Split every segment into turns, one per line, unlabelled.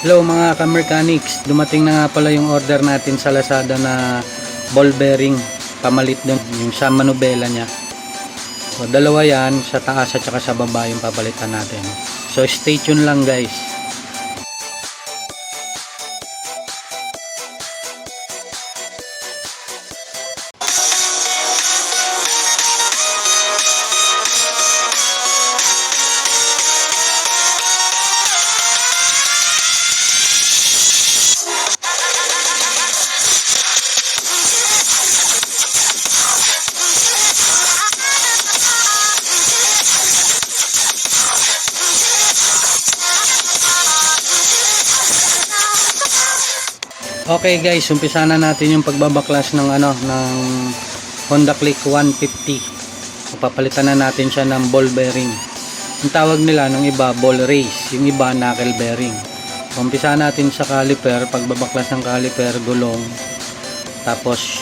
Hello mga ka-mechanics, dumating na nga pala yung order natin sa Lazada na ball bearing pamalit dun, yung sa manubela nya. So dalawa yan, sa taas at saka sa baba yung papalitan natin. So stay tuned lang guys. Okay guys, umpisa na natin yung pagbabaklas ng ng Honda Click 150. Papalitan na natin siya ng ball bearing. Yung tawag nila nung iba ball race, yung iba knuckle bearing. Umpisa natin sa caliper, pagbabaklas ng caliper, gulong, tapos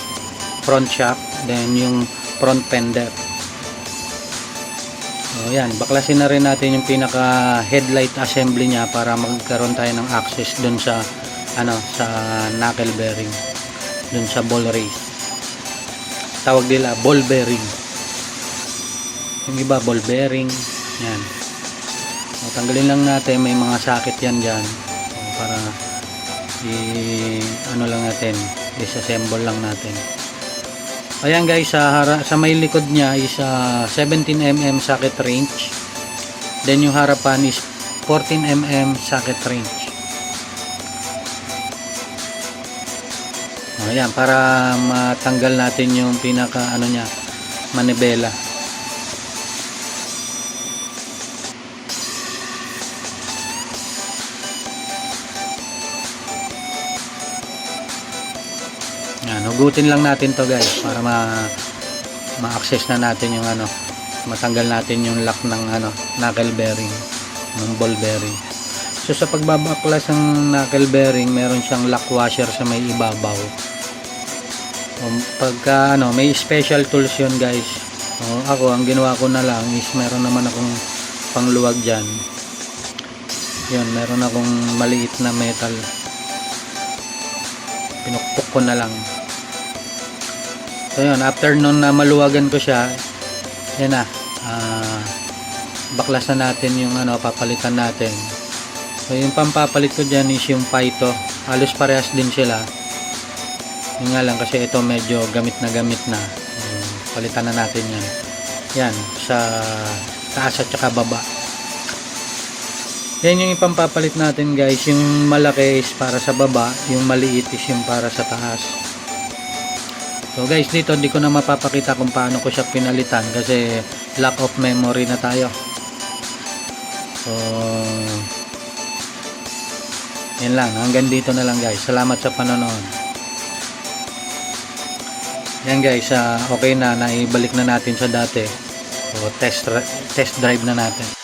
front shock, then yung front fender. So yan, baklasin na rin natin yung pinaka headlight assembly niya para magkaroon tayo ng access dun sa sa knuckle bearing, dun sa ball race. Tawag nila ball bearing, yung iba ball bearing. Yan, so, tanggalin lang natin, may mga socket yan dyan, so, para lang natin, disassemble lang natin. Ayan guys, sa may likod nya is 17mm socket range, then yung harapan is 14mm socket range. Ayan, para matanggal natin yung pinaka nya, manibela. Ayan, hugutin lang natin to guys para ma-access na natin yung matanggal natin yung lock ng knuckle bearing, ng ball bearing. So sa pagbabaklas ng knuckle bearing, meron siyang lock washer sa may ibabaw. Pagka may special tools yun guys. Ako ang ginawa ko na lang is meron naman akong pangluwag dyan. Yun, meron akong maliit na metal, pinukpok ko na lang. So yun, after nun na maluwagan ko siya, yan na, baklas na natin yung papalitan natin. So yung pampapalit ko dyan is yung Pyto, halos parehas din sila. Yun nga lang kasi ito medyo gamit na palitan na natin yan. Yan, sa taas at saka baba. Yan yung ipampapalit natin guys. Yung malaki is para sa baba, yung maliit is yung para sa taas. So guys, dito hindi ko na mapapakita kung paano ko siya pinalitan kasi lack of memory na tayo. So yan lang, hanggang dito na lang guys. Salamat sa panonood. Yan guys, okay na, naibalik na natin sa dati. So test drive na natin.